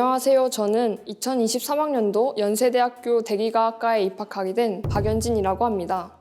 안녕하세요. 저는 2023학년도 연세대학교 대기과학과에 입학하게 된 박연진이라고 합니다.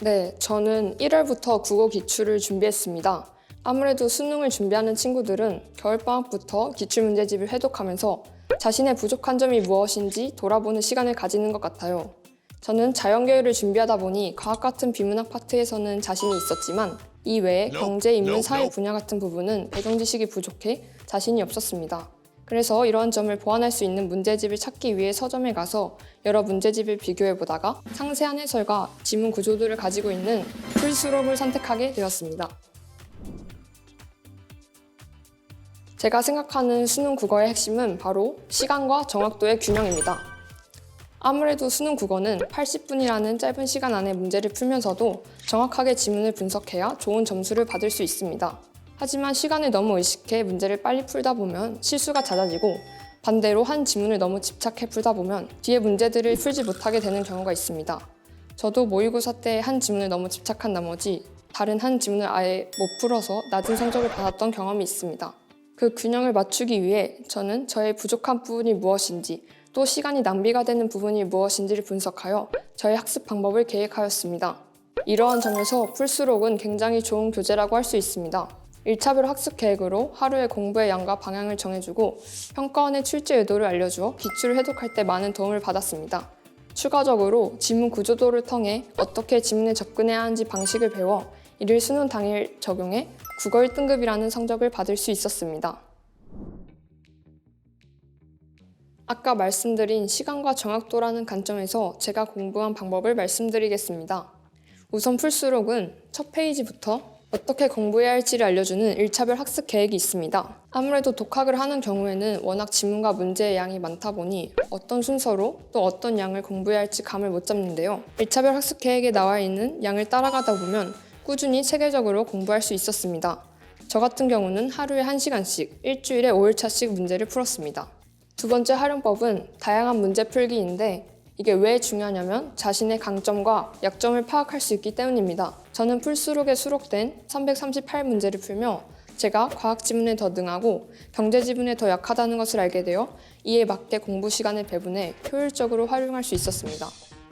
네, 저는 1월부터 국어 기출을 준비했습니다. 아무래도 수능을 준비하는 친구들은 겨울방학부터 기출문제집을 회독하면서 자신의 부족한 점이 무엇인지 돌아보는 시간을 가지는 것 같아요. 저는 자연계열을 준비하다 보니 과학 같은 비문학 파트에서는 자신이 있었지만 이 외에 경제, 인문, 사회 분야 같은 부분은 배경 지식이 부족해 자신이 없었습니다. 그래서 이러한 점을 보완할 수 있는 문제집을 찾기 위해 서점에 가서 여러 문제집을 비교해보다가 상세한 해설과 지문 구조들을 가지고 있는 풀수록을 선택하게 되었습니다. 제가 생각하는 수능 국어의 핵심은 바로 시간과 정확도의 균형입니다. 아무래도 수능 국어는 80분이라는 짧은 시간 안에 문제를 풀면서도 정확하게 지문을 분석해야 좋은 점수를 받을 수 있습니다. 하지만 시간을 너무 의식해 문제를 빨리 풀다 보면 실수가 잦아지고 반대로 한 지문을 너무 집착해 풀다 보면 뒤에 문제들을 풀지 못하게 되는 경우가 있습니다. 저도 모의고사 때 한 지문을 너무 집착한 나머지 다른 한 지문을 아예 못 풀어서 낮은 성적을 받았던 경험이 있습니다. 그 균형을 맞추기 위해 저는 저의 부족한 부분이 무엇인지 또 시간이 낭비가 되는 부분이 무엇인지를 분석하여 저의 학습 방법을 계획하였습니다. 이러한 점에서 풀수록은 굉장히 좋은 교재라고 할 수 있습니다. 1차별 학습 계획으로 하루의 공부의 양과 방향을 정해주고 평가원의 출제 의도를 알려주어 기출을 해독할 때 많은 도움을 받았습니다. 추가적으로 지문 구조도를 통해 어떻게 지문에 접근해야 하는지 방식을 배워 이를 수능 당일 적용해 국어 1등급이라는 성적을 받을 수 있었습니다. 아까 말씀드린 시간과 정확도라는 관점에서 제가 공부한 방법을 말씀드리겠습니다. 우선 풀수록은 첫 페이지부터 어떻게 공부해야 할지를 알려주는 1차별 학습 계획이 있습니다. 아무래도 독학을 하는 경우에는 워낙 지문과 문제의 양이 많다 보니 어떤 순서로 또 어떤 양을 공부해야 할지 감을 못 잡는데요. 1차별 학습 계획에 나와 있는 양을 따라가다 보면 꾸준히 체계적으로 공부할 수 있었습니다. 저 같은 경우는 하루에 1시간씩, 일주일에 5일차씩 문제를 풀었습니다. 두 번째 활용법은 다양한 문제 풀기인데 이게 왜 중요하냐면 자신의 강점과 약점을 파악할 수 있기 때문입니다. 저는 풀수록에 수록된 338문제를 풀며 제가 과학 지문에 더 능하고 경제 지문에 더 약하다는 것을 알게 되어 이에 맞게 공부 시간을 배분해 효율적으로 활용할 수 있었습니다.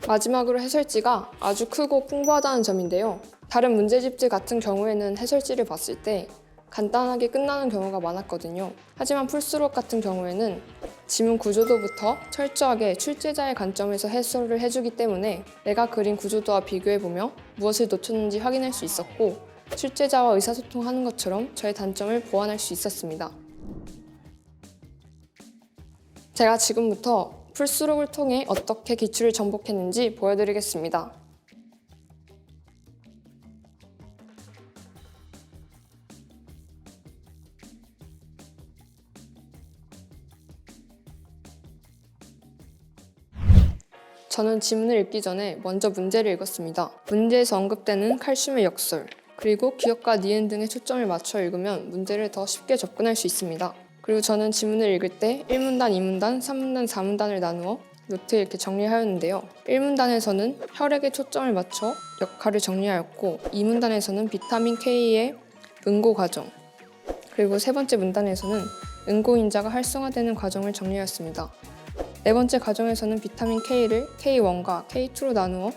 마지막으로 해설지가 아주 크고 풍부하다는 점인데요. 다른 문제집들 같은 경우에는 해설지를 봤을 때 간단하게 끝나는 경우가 많았거든요. 하지만 풀수록 같은 경우에는 지문 구조도부터 철저하게 출제자의 관점에서 해설을 해주기 때문에 내가 그린 구조도와 비교해보며 무엇을 놓쳤는지 확인할 수 있었고 출제자와 의사소통하는 것처럼 저의 단점을 보완할 수 있었습니다. 제가 지금부터 풀수록을 통해 어떻게 기출을 정복했는지 보여드리겠습니다. 저는 지문을 읽기 전에 먼저 문제를 읽었습니다. 문제에서 언급되는 칼슘의 역설, 그리고 기억과 니은 등의 초점을 맞춰 읽으면 문제를 더 쉽게 접근할 수 있습니다. 그리고 저는 지문을 읽을 때 1문단, 2문단, 3문단, 4문단을 나누어 노트에 이렇게 정리하였는데요. 1문단에서는 혈액에 초점을 맞춰 역할을 정리하였고 2문단에서는 비타민 K의 응고 과정, 그리고 세 번째 문단에서는 응고인자가 활성화되는 과정을 정리하였습니다. 네 번째 과정에서는 비타민 K를 K1과 K2로 나누어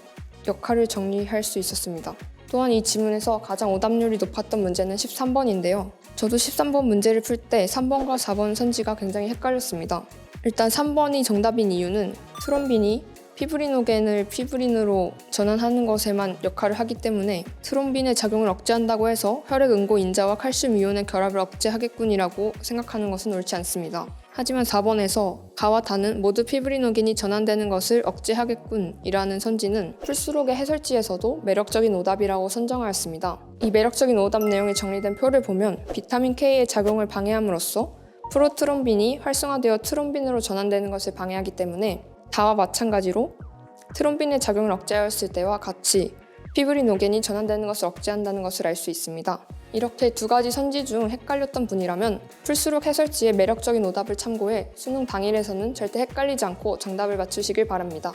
역할을 정리할 수 있었습니다. 또한 이 지문에서 가장 오답률이 높았던 문제는 13번인데요. 저도 13번 문제를 풀 때 3번과 4번 선지가 굉장히 헷갈렸습니다. 일단 3번이 정답인 이유는 트롬빈이 피브리노겐을 피브린으로 전환하는 것에만 역할을 하기 때문에 트롬빈의 작용을 억제한다고 해서 혈액 응고 인자와 칼슘 이온의 결합을 억제하겠군이라고 생각하는 것은 옳지 않습니다. 하지만 4번에서 가와 다는 모두 피브리노겐이 전환되는 것을 억제하겠군이라는 선지는 풀수록의 해설지에서도 매력적인 오답이라고 선정하였습니다. 이 매력적인 오답 내용이 정리된 표를 보면 비타민 K의 작용을 방해함으로써 프로트롬빈이 활성화되어 트롬빈으로 전환되는 것을 방해하기 때문에 다와 마찬가지로 트롬빈의 작용을 억제하였을 때와 같이 피브리노겐이 전환되는 것을 억제한다는 것을 알 수 있습니다. 이렇게 두 가지 선지 중 헷갈렸던 분이라면 풀수록 해설지의 매력적인 오답을 참고해 수능 당일에서는 절대 헷갈리지 않고 정답을 맞추시길 바랍니다.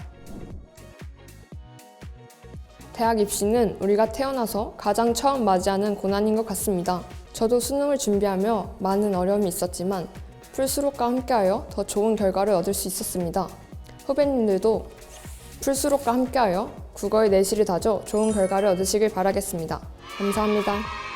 대학 입시는 우리가 태어나서 가장 처음 맞이하는 고난인 것 같습니다. 저도 수능을 준비하며 많은 어려움이 있었지만 풀수록과 함께하여 더 좋은 결과를 얻을 수 있었습니다. 후배님들도 풀수록과 함께하여 국어의 내실을 다져 좋은 결과를 얻으시길 바라겠습니다. 감사합니다.